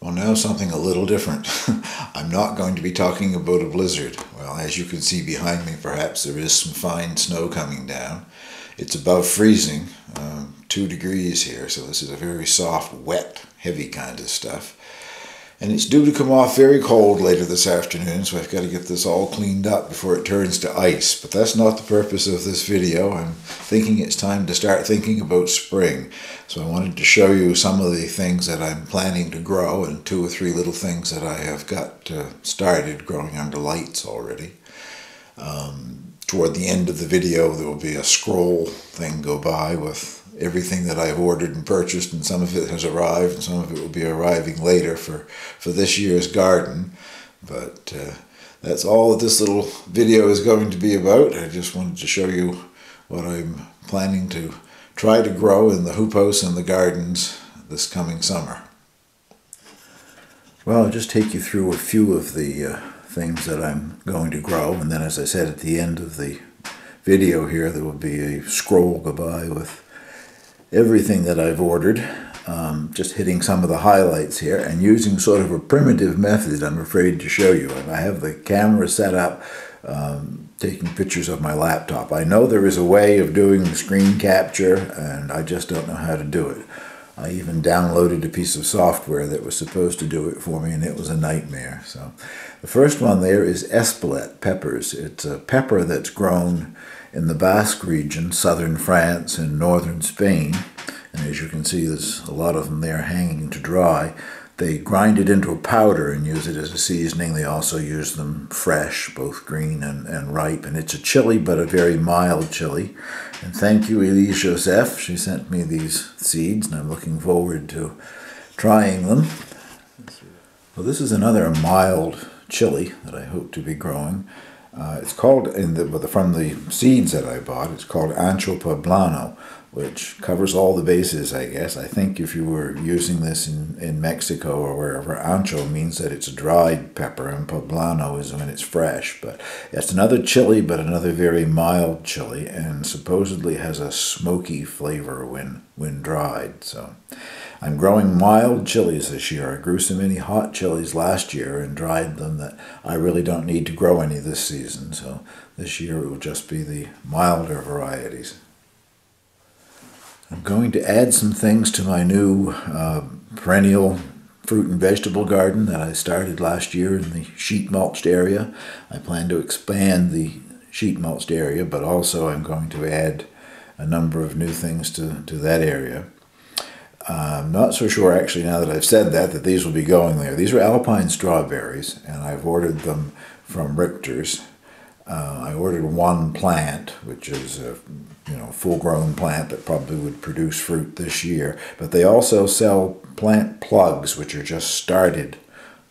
Well, now something a little different. I'm not going to be talking about a blizzard. Well, as you can see behind me, perhaps there is some fine snow coming down. It's above freezing, 2 degrees here, so this is a very soft, wet, heavy kind of stuff. And it's due to come off very cold later this afternoon, so I've got to get this all cleaned up before it turns to ice. But that's not the purpose of this video. I'm thinking it's time to start thinking about spring. So I wanted to show you some of the things that I'm planning to grow, and 2 or 3 little things that I have got started growing under lights already. Toward the end of the video, there will be a scroll thing go by with everything that I've ordered and purchased, and some of it has arrived and some of it will be arriving later for this year's garden. But that's all that this little video is going to be about. I just wanted to show you what I'm planning to try to grow in the hoop house and the gardens this coming summer. Well, I'll just take you through a few of the things that I'm going to grow, and then, as I said, at the end of the video here there will be a scroll go by with everything that I've ordered, just hitting some of the highlights here and using sort of a primitive method, I'm afraid to show you. I have the camera set up, taking pictures of my laptop. I know there is a way of doing screen capture, and I just don't know how to do it. I even downloaded a piece of software that was supposed to do it for me, and it was a nightmare. So the first one there is Espelette peppers. It's a pepper that's grown in the Basque region, southern France and northern Spain. And as you can see, there's a lot of them there hanging to dry. They grind it into a powder and use it as a seasoning. They also use them fresh, both green and ripe. And it's a chili, but a very mild chili. And thank you, Elise Joseph. She sent me these seeds, and I'm looking forward to trying them. Well, this is another mild chili that I hope to be growing. It's called, from the seeds that I bought, it's called Ancho Poblano, which covers all the bases, I guess. I think if you were using this in Mexico or wherever, ancho means that it's a dried pepper, and poblano is when it's fresh. But it's another chili, but another very mild chili, and supposedly has a smoky flavor when dried. So I'm growing mild chilies this year. I grew so many hot chilies last year and dried them that I really don't need to grow any this season. So this year it will just be the milder varieties. I'm going to add some things to my new perennial fruit and vegetable garden that I started last year in the sheet mulched area. I plan to expand the sheet mulched area, but also I'm going to add a number of new things to that area. I'm not so sure, actually, now that I've said that these will be going there. These are alpine strawberries, and I've ordered them from Richter's. I ordered one plant, which is a full-grown plant that probably would produce fruit this year. But they also sell plant plugs, which are just started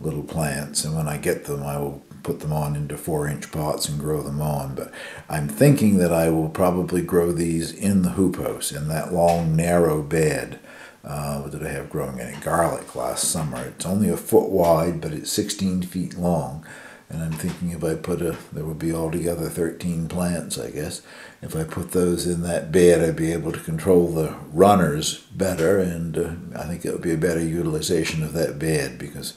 little plants. And when I get them, I will put them on into 4-inch pots and grow them on. But I'm thinking that I will probably grow these in the hoop house, in that long, narrow bed that I have growing in it. Garlic last summer. It's only a foot wide, but it's 16 feet long. And I'm thinking if I put there would be altogether 13 plants, I guess. If I put those in that bed, I'd be able to control the runners better, and I think it would be a better utilization of that bed, because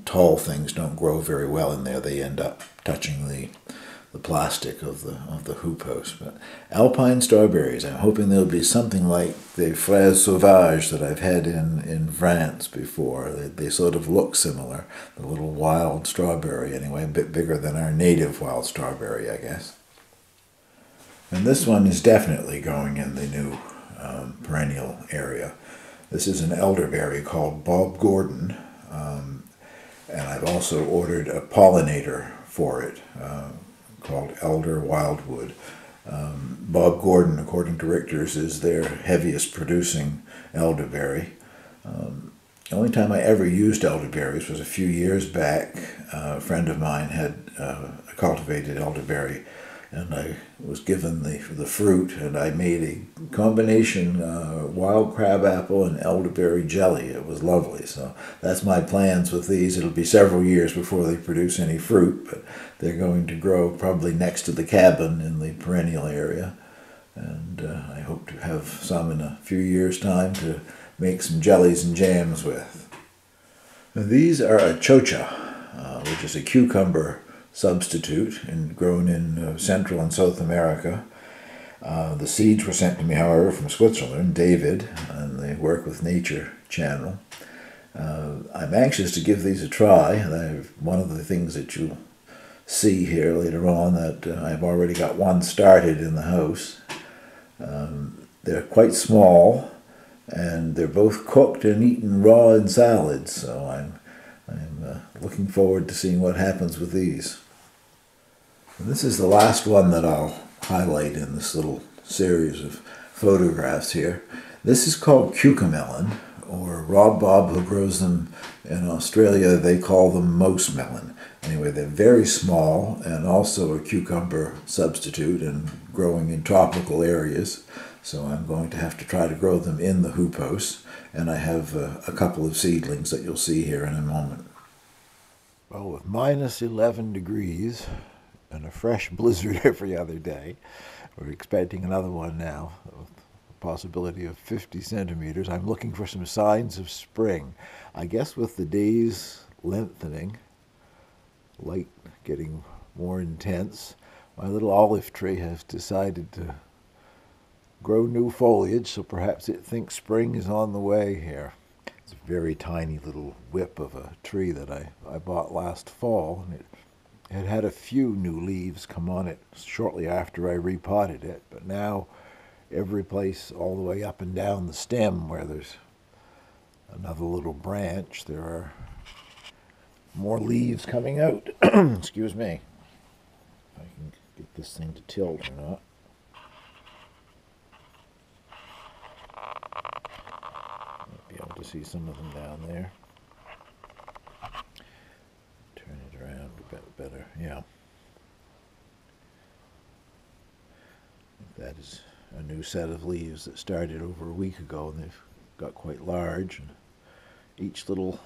tall things don't grow very well in there. They end up touching the plastic of the hoop house. But alpine strawberries, I'm hoping they'll be something like the fraises sauvages that I've had in France before. They sort of look similar. The little wild strawberry, anyway, a bit bigger than our native wild strawberry, I guess. And this one is definitely going in the new perennial area. This is an elderberry called Bob Gordon, and I've also ordered a pollinator for it, called Elder Wildwood. Bob Gordon, according to Richter's, is their heaviest producing elderberry. The only time I ever used elderberries was a few years back. A friend of mine had cultivated elderberry, and I was given the fruit, and I made a combination wild crab apple and elderberry jelly. It was lovely. So that's my plans with these. It'll be several years before they produce any fruit, but they're going to grow probably next to the cabin in the perennial area, and I hope to have some in a few years' time to make some jellies and jams with. These are a chocha, which is a cucumber substitute and grown in Central and South America. The seeds were sent to me, however, from Switzerland, David, and they work with Nature Channel. I'm anxious to give these a try. One of the things that you'll see here later on that I've already got one started in the house. They're quite small, and they're both cooked and eaten raw in salads, so I'm looking forward to seeing what happens with these. And this is the last one that I'll highlight in this little series of photographs here. This is called cucamelon, or Rob Bob, who grows them in Australia, they call them mouse melon. Anyway, they're very small and also a cucumber substitute and growing in tropical areas. So I'm going to have to try to grow them in the hoop house, and I have a couple of seedlings that you'll see here in a moment. Well, with minus 11 degrees and a fresh blizzard every other day, we're expecting another one now, with a possibility of 50 centimeters. I'm looking for some signs of spring. I guess with the days lengthening, light getting more intense, my little olive tree has decided to grow new foliage, so perhaps it thinks spring is on the way here. It's a very tiny little whip of a tree that I bought last fall, and it had a few new leaves come on it shortly after I repotted it, but now every place all the way up and down the stem where there's another little branch, there are more leaves coming out. Excuse me. If I can get this thing to tilt or not. Be able to see some of them down there. Turn it around a bit better, yeah. That is a new set of leaves that started over a week ago, and they've got quite large, and each little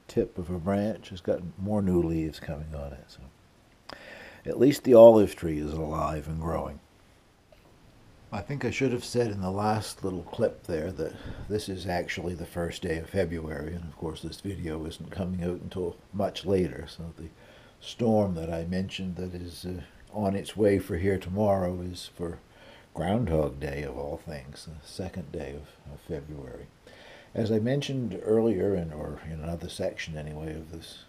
tip of a branch has got more new leaves coming on it. So at least the olive tree is alive and growing. I think I should have said in the last little clip there that this is actually the first day of February, and of course this video isn't coming out until much later, so the storm that I mentioned that is on its way for here tomorrow is for Groundhog Day of all things, the second day of February. As I mentioned earlier, or in another section anyway of this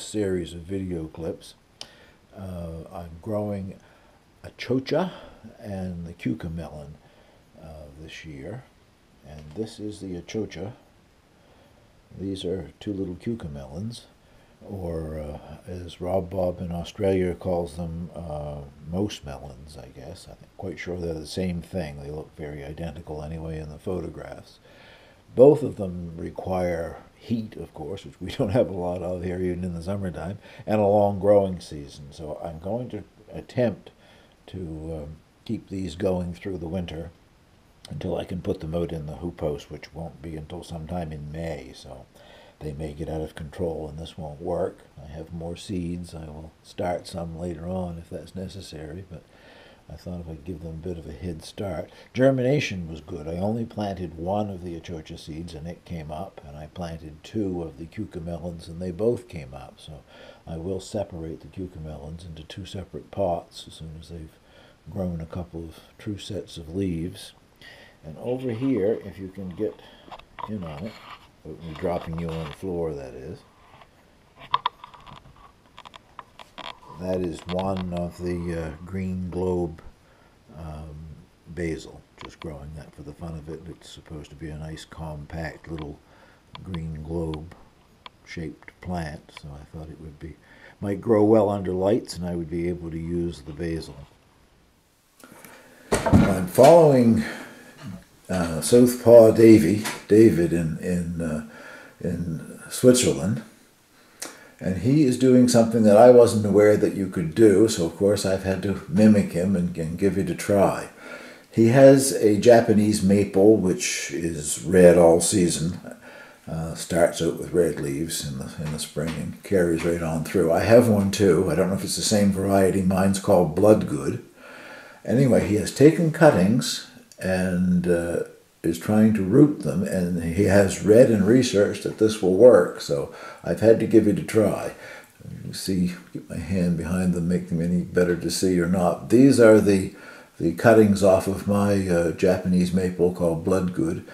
series of video clips, I'm growing a chocha and the cucamelon this year. And this is the achocha. These are two little cucamelons, or as Rob Bob in Australia calls them, mouse melons, I guess. I'm quite sure they're the same thing. They look very identical anyway in the photographs. Both of them require heat, of course, which we don't have a lot of here even in the summertime, and a long growing season. So I'm going to attempt to keep these going through the winter until I can put them out in the hoop house, which won't be until sometime in May. So they may get out of control and this won't work. I have more seeds. I will start some later on if that's necessary, but I thought if I'd give them a bit of a head start. Germination was good. I only planted one of the achocha seeds and it came up, and I planted two of the cucamelons and they both came up. So I will separate the cucamelons into two separate pots as soon as they've grown a couple of true sets of leaves. And over here, if you can get in on it, without me dropping you on the floor, that is. That is one of the green globe basil, just growing that for the fun of it. It's supposed to be a nice compact little green globe shaped plant, so I thought it might grow well under lights and I would be able to use the basil. I'm following Southpaw David in Switzerland, and he is doing something that I wasn't aware that you could do, so of course I've had to mimic him and give it a try. He has a Japanese maple which is red all season, starts out with red leaves in the spring and carries right on through. I have one too. I don't know if it's the same variety. Mine's called Bloodgood. Anyway, he has taken cuttings and is trying to root them, and he has read and researched that this will work, so I've had to give it a try. You see, get my hand behind them, make them any better to see or not. These are the cuttings off of my Japanese maple called Bloodgood.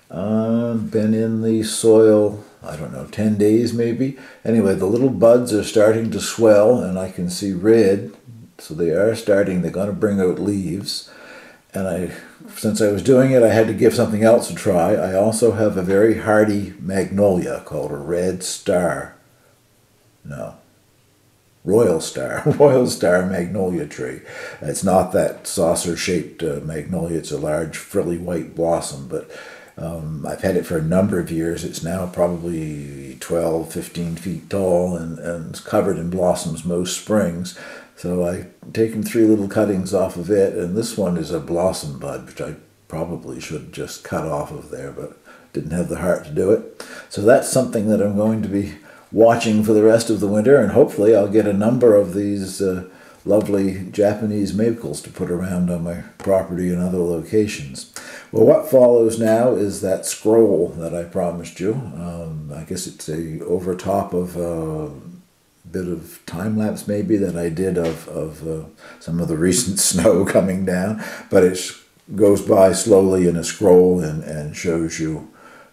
Been in the soil, I don't know, 10 days maybe. Anyway, the little buds are starting to swell, and I can see red, so they're going to bring out leaves. And since I was doing it, I had to give something else a try. I also have a very hardy magnolia called a red star. No. Royal Star magnolia tree. It's not that saucer-shaped magnolia. It's a large, frilly white blossom, but I've had it for a number of years. It's now probably 12, 15 feet tall and it's covered in blossoms most springs. So I've taken 3 little cuttings off of it, and this one is a blossom bud, which I probably should just cut off of there, but didn't have the heart to do it. So that's something that I'm going to be watching for the rest of the winter, and hopefully I'll get a number of these lovely Japanese maples to put around on my property and other locations. Well, what follows now is that scroll that I promised you. I guess it's over top of a bit of time-lapse maybe that I did of some of the recent snow coming down, but it goes by slowly in a scroll and shows you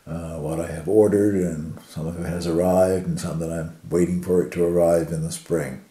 what I have ordered, and some of it has arrived and some that I'm waiting for it to arrive in the spring.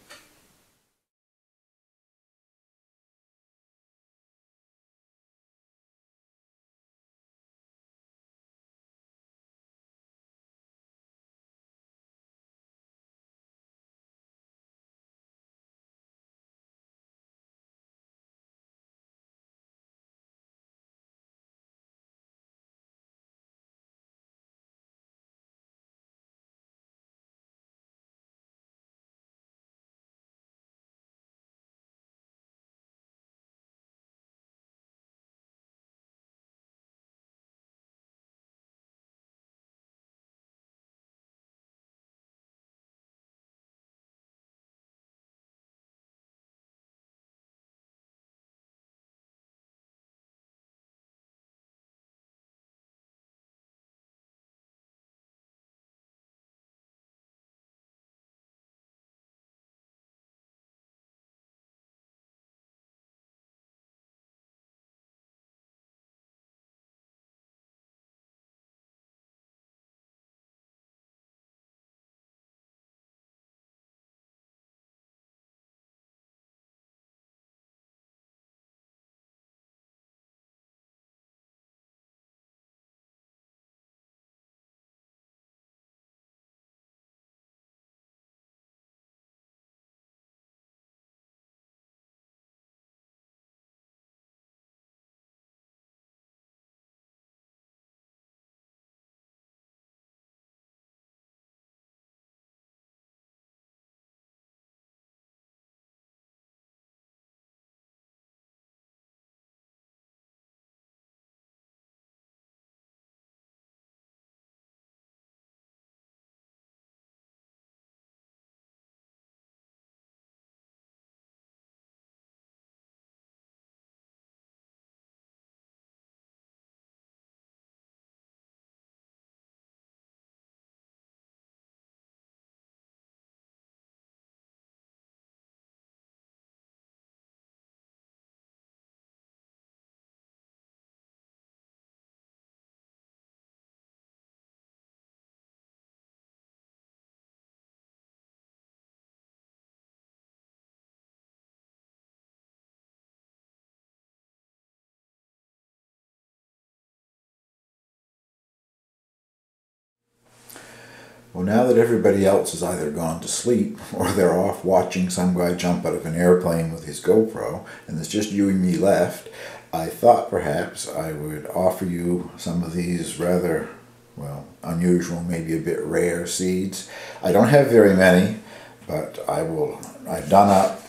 Well, now that everybody else has either gone to sleep or they're off watching some guy jump out of an airplane with his GoPro, and there's just you and me left, I thought perhaps I would offer you some of these rather, well, unusual, maybe a bit rare seeds. I don't have very many, but I've done up,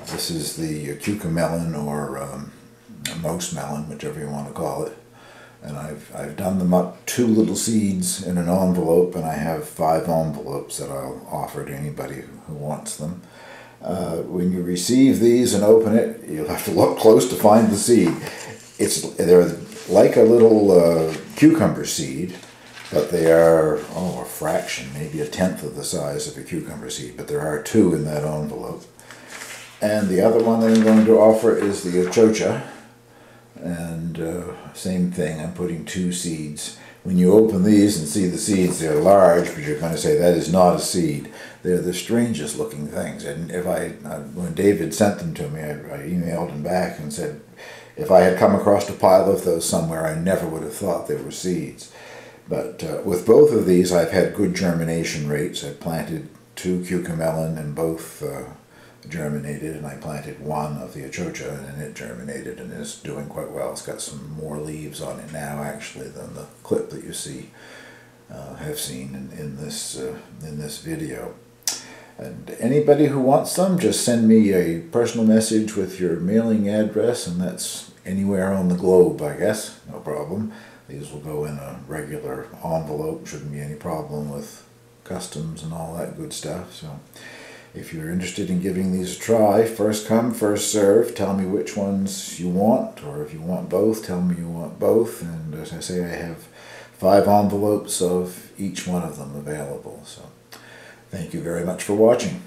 this is the cucamelon or mouse melon, whichever you want to call it. And I've done them up 2 little seeds in an envelope, and I have 5 envelopes that I'll offer to anybody who wants them. When you receive these and open it, you'll have to look close to find the seed. They're like a little cucumber seed, but they are, a fraction, maybe a tenth of the size of a cucumber seed, but there are 2 in that envelope. And the other one that I'm going to offer is the achocha, and same thing, I'm putting 2 seeds. When you open these and see the seeds, they're large, but you're going to say that is not a seed. They're the strangest looking things. And if when David sent them to me, I emailed him back and said, if I had come across a pile of those somewhere, I never would have thought they were seeds. But with both of these, I've had good germination rates. I planted 2 cucamelon and both germinated, and I planted 1 of the achocha and it germinated and is doing quite well. It's got some more leaves on it now actually than the clip that you have seen in this video. And anybody who wants them, just send me a personal message with your mailing address, and that's anywhere on the globe, I guess. No problem. These will go in a regular envelope. Shouldn't be any problem with customs and all that good stuff. So if you're interested in giving these a try, first come, first serve. Tell me which ones you want, or if you want both, tell me you want both. And as I say, I have 5 envelopes of each one of them available. So thank you very much for watching.